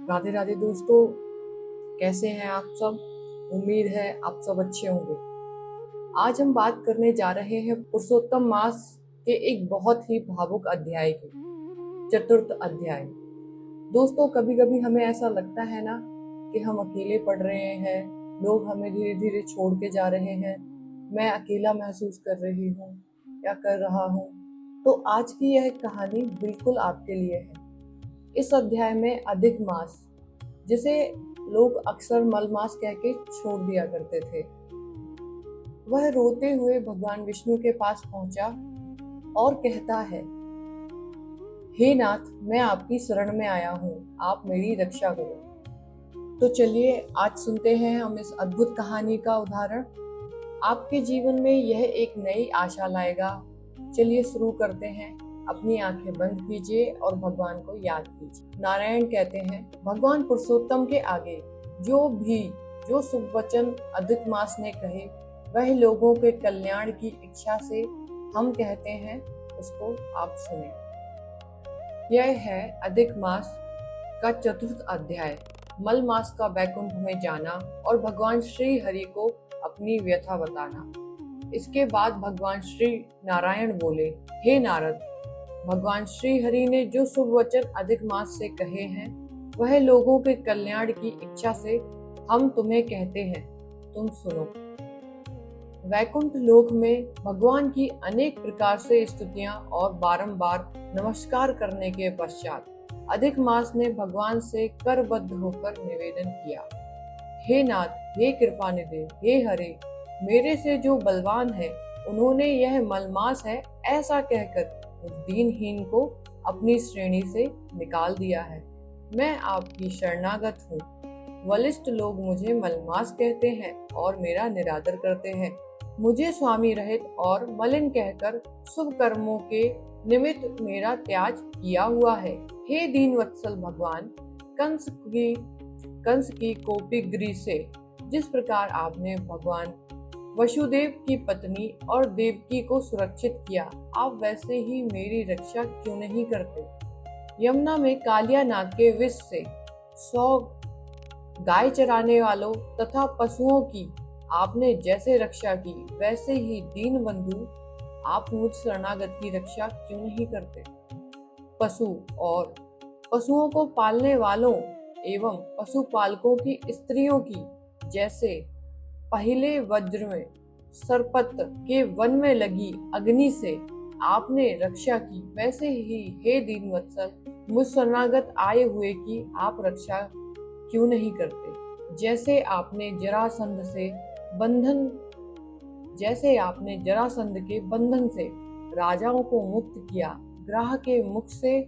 राधे राधे दोस्तों, कैसे हैं आप सब। उम्मीद है आप सब अच्छे होंगे। आज हम बात करने जा रहे हैं पुरुषोत्तम मास के एक बहुत ही भावुक अध्याय की, चतुर्थ अध्याय। दोस्तों, कभी कभी हमें ऐसा लगता है ना कि हम अकेले पढ़ रहे हैं, लोग हमें धीरे धीरे छोड़ के जा रहे हैं, मैं अकेला महसूस कर रही हूँ या कर रहा हूँ। तो आज की यह कहानी बिल्कुल आपके लिए है। इस अध्याय में अधिक मास, जिसे लोग अक्सर मलमास कह के छोड़ दिया करते थे, वह रोते हुए भगवान विष्णु के पास पहुंचा और कहता है, हे नाथ, मैं आपकी शरण में आया हूँ, आप मेरी रक्षा करो। तो चलिए आज सुनते हैं हम इस अद्भुत कहानी का उदाहरण। आपके जीवन में यह एक नई आशा लाएगा। चलिए शुरू करते हैं। अपनी आंखें बंद कीजिए और भगवान को याद कीजिए। नारायण कहते हैं, भगवान पुरुषोत्तम के आगे जो शुभ वचन अधिक मास ने कहे, वह लोगों के कल्याण की इच्छा से हम कहते हैं, उसको आप सुने। यह है अधिक मास का चतुर्थ अध्याय, मल मास का वैकुंठ में जाना और भगवान श्री हरि को अपनी व्यथा बताना। इसके बाद भगवान श्री नारायण बोले, हे नारद, भगवान श्री हरि ने जो शुभ वचन अधिक मास से कहे हैं, वह लोगों के कल्याण की इच्छा से हम तुम्हें कहते हैं, तुम सुनो। वैकुंठ लोक में भगवान की अनेक प्रकार से स्तुतियां और बारंबार नमस्कार करने के पश्चात अधिक मास ने भगवान से करबद्ध होकर निवेदन किया, हे नाथ, हे कृपानिधि, हे हरे, मेरे से जो बलवान है, उन्होंने यह मलमास है ऐसा कहकर उस दीनहीन को अपनी श्रेणी से निकाल दिया है। मैं आपकी शरणागत हूँ। वलिष्ठ लोग मुझे मलमास कहते हैं और मेरा निरादर करते हैं। मुझे स्वामी रहित और मलिन कहकर शुभ कर्मों के निमित्त मेरा त्याग किया हुआ है। हे दीन वत्सल भगवान, कंस की कोपिगृह से जिस प्रकार आपने भगवान वसुदेव की पत्नी और देवकी को सुरक्षित किया, आप वैसे ही मेरी रक्षा क्यों नहीं करते। यमुना में कालिया नाग के विष से 100 गाय चराने वालों तथा पशुओं की आपने जैसे रक्षा की, वैसे ही दीन बंधु आप मुझ शरणागत की रक्षा क्यों नहीं करते। पशु और पशुओं को पालने वालों एवं पशुपालकों की स्त्रियों की जैसे पहले वज्र में सरपत के वन में लगी अग्नि से आपने रक्षा की, वैसे ही हे दीनवत्सल, मुझ शरणागत आए हुए की आप रक्षा क्यों नहीं करते। जैसे आपने जरासंध के बंधन से राजाओं को मुक्त किया, ग्राह के मुख से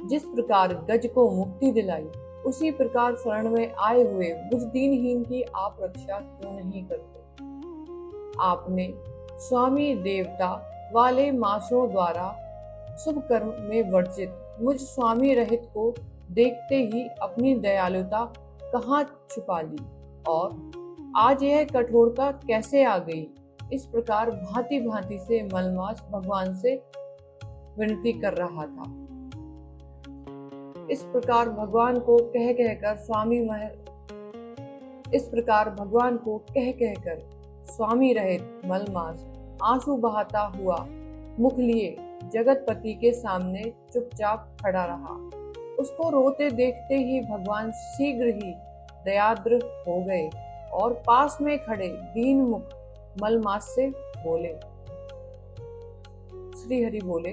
जिस प्रकार गज को मुक्ति दिलाई, उसी प्रकार शरण में आए हुए मुझ दीनहीन की आप रक्षा क्यों नहीं करते। आपने स्वामी देवता वाले मासों द्वारा शुभ कर्म में वर्जित मुझ स्वामी रहित को देखते ही अपनी दयालुता कहाँ छुपा ली और आज यह कठोरता कैसे आ गई। इस प्रकार भांति भांति से मलमास भगवान से विनती कर रहा था। इस प्रकार भगवान को कह कहकर स्वामी रहित मलमास आंसू बहाता हुआ मुख लिए जगतपति के सामने चुपचाप खड़ा रहा। उसको रोते देखते ही भगवान शीघ्र ही दयाद्र हो गए और पास में खड़े दीन मुख मलमास से बोले। श्री हरि बोले,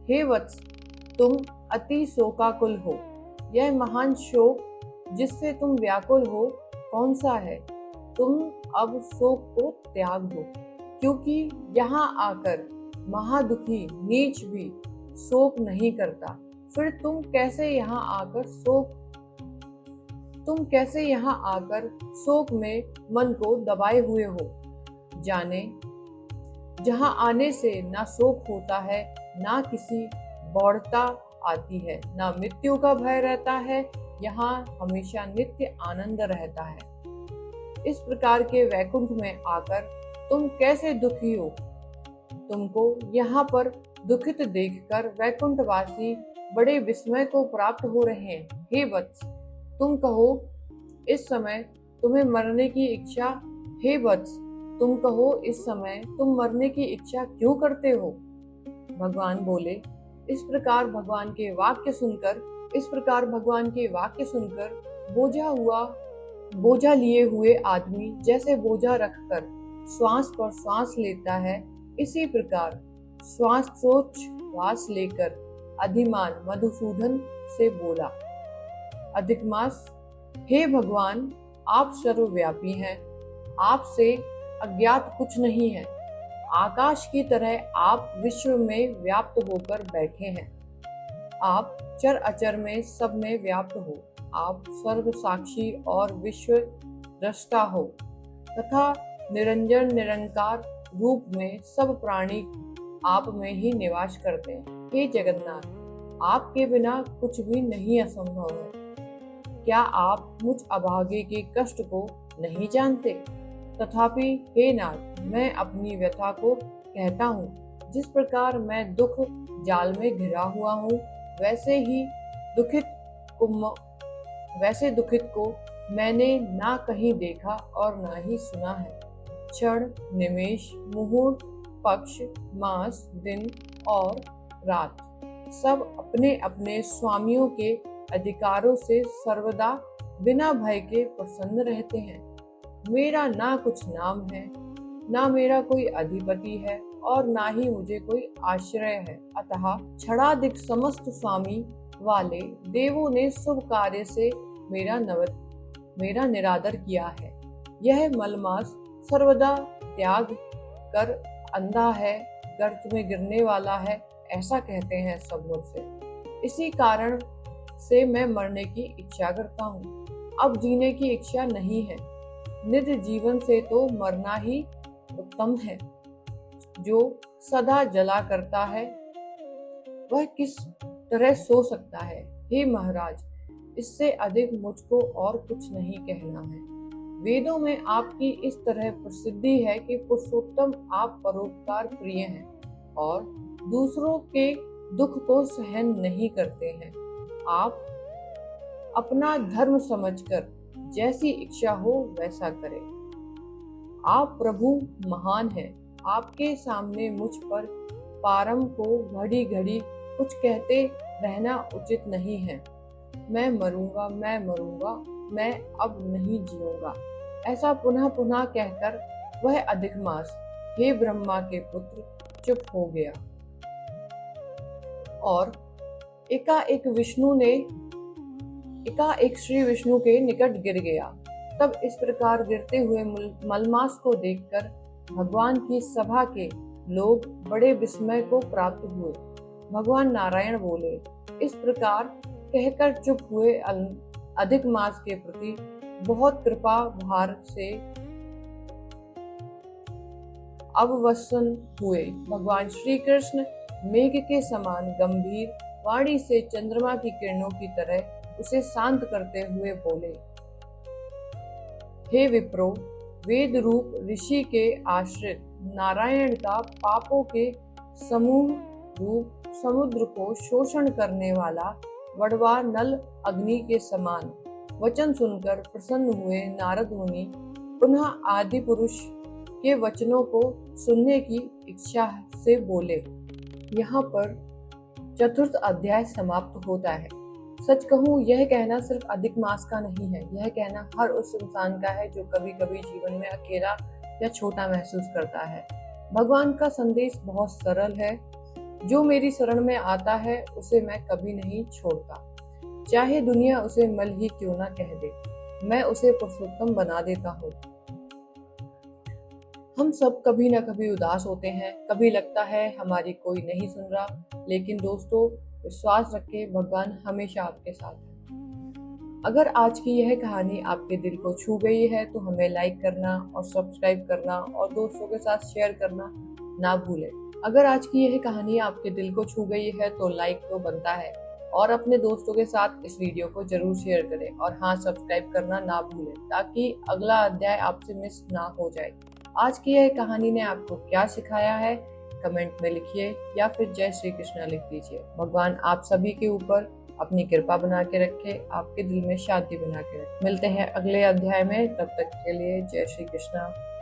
हे वत्स, तुम अति शोकाकुल हो। यह महान शोक जिससे तुम व्याकुल हो कौन सा है। तुम अब शोक को त्याग दो, क्योंकि यहाँ आकर महादुखी नीच भी शोक नहीं करता। फिर तुम कैसे यहाँ आकर शोक में मन को दबाए हुए हो। जाने, जहाँ आने से ना शोक होता है, ना किसी बौढ़ता आती है, ना मृत्यु का भय रहता है, यहाँ हमेशा नित्य आनंद रहता है। इस प्रकार के वैकुंठ में आकर तुम कैसे दुखी हो। तुमको यहाँ पर दुखित देखकर वैकुंठवासी बड़े विस्मय को प्राप्त हो रहे हैं। हे वत्स, तुम कहो इस समय तुम्हें मरने की इच्छा हे वत्स, तुम कहो इस समय तुम मरने की इच्छा क्यों करते हो? भगवान बोले, इस प्रकार भगवान के वाक्य सुनकर बोझा लिए हुए आदमी जैसे बोझा रखकर श्वास पर श्वास लेता है, इसी प्रकार श्वास लेकर अधिमान मधुसूदन से बोला, अधिक मास, हे भगवान, आप सर्वव्यापी हैं, आपसे अज्ञात कुछ नहीं है। आकाश की तरह आप विश्व में व्याप्त होकर बैठे हैं। आप चर अचर में सब में व्याप्त हो। आप सर्व साक्षी और विश्व दृष्टा हो तथा निरंजन निरंकार रूप में सब प्राणी आप में ही निवास करते हैं। हे जगन्नाथ, आपके बिना कुछ भी नहीं असंभव है। क्या आप मुझ अभागे के कष्ट को नहीं जानते? तथापि हे नाथ, मैं अपनी व्यथा को कहता हूँ। जिस प्रकार मैं दुख जाल में घिरा हुआ हूँ, वैसे दुखित को मैंने ना कहीं देखा और ना ही सुना है। क्षण, निमेष, मुहूर्त, पक्ष, मास, दिन और रात सब अपने अपने स्वामियों के अधिकारों से सर्वदा बिना भय के प्रसन्न रहते हैं। मेरा ना कुछ नाम है, ना मेरा कोई अधिपति है और ना ही मुझे कोई आश्रय है। अतः क्षणाधिक समस्त स्वामी वाले देवों ने शुभ कार्य से मेरा निरादर किया है। यह मलमास सर्वदा त्याग कर अंधा है, गर्त में गिरने वाला है, ऐसा कहते हैं सब मुझसे। इसी कारण से मैं मरने की इच्छा करता हूँ। अब जीने की इच्छा नहीं है। नित्य जीवन से तो मरना ही उत्तम है। जो सदा जला करता है वह किस तरह सो सकता है? हे महाराज, इससे अधिक मुझको और कुछ नहीं कहना है। वेदों में आपकी इस तरह प्रसिद्धि है कि पुरुषोत्तम आप परोपकार प्रिय हैं और दूसरों के दुख को सहन नहीं करते हैं। आप अपना धर्म समझकर जैसी इच्छा हो वैसा करें। आप प्रभु महान हैं। आपके सामने मुझ पर पारम को घड़ी घड़ी कुछ कहते रहना उचित नहीं है। मैं मरूंगा, मैं अब नहीं जीऊंगा, ऐसा पुनः पुनः कहकर वह अधिक मास, हे ब्रह्मा के पुत्र, चुप हो गया और एकाएक श्री विष्णु के निकट गिर गया। तब इस प्रकार गिरते हुए मलमास को देखकर भगवान की सभा के लोग बड़े विस्मय को प्राप्त हुए। भगवान नारायण बोले, इस प्रकार कहकर चुप हुए अधिक मास के प्रति बहुत कृपा भार से अववसन हुए। भगवान श्री कृष्ण मेघ के समान गंभीर वाणी से चंद्रमा की किरणों की तरह उसे शांत करते हुए बोले, हे विप्रो, वेद रूप ऋषि के आश्रित नारायण का पापों के समूह रूप समुद्र को शोषण करने वाला वड़वा नल अग्नि के समान वचन सुनकर प्रसन्न हुए नारद मुनि पुनः आदि पुरुष के वचनों को सुनने की इच्छा से बोले। यहाँ पर चतुर्थ अध्याय समाप्त होता है। सच कहूँ, यह कहना सिर्फ अधिक मास का नहीं है, यह कहना हर उस इंसान का है जो कभी कभी जीवन में अकेला या छोटा महसूस करता है। भगवान का संदेश बहुत सरल है। जो मेरी शरण में आता है उसे मैं कभी नहीं छोड़ता, चाहे दुनिया उसे मल ही क्यों ना कह दे, मैं उसे पुरुषोत्तम बना देता हूँ। हम सब कभी ना कभी उदास होते हैं, कभी लगता है हमारी कोई नहीं सुन रहा, लेकिन दोस्तों विश्वास रखें, भगवान हमेशा आपके साथ है। अगर आज की यह कहानी आपके दिल को छू गई है तो हमें लाइक करना और सब्सक्राइब करना और दोस्तों के साथ शेयर करना ना भूलें। अगर आज की यह कहानी आपके दिल को छू गई है तो लाइक तो बनता है और अपने दोस्तों के साथ इस वीडियो को जरूर शेयर करें और हाँ, सब्सक्राइब करना ना भूलें ताकि अगला अध्याय आपसे मिस ना हो जाए। आज की यह कहानी ने आपको क्या सिखाया है कमेंट में लिखिए या फिर जय श्री कृष्णा लिख दीजिए। भगवान आप सभी के ऊपर अपनी कृपा बना के रखे, आपके दिल में शांति बना के रखे। मिलते हैं अगले अध्याय में, तब तक के लिए जय श्री कृष्णा।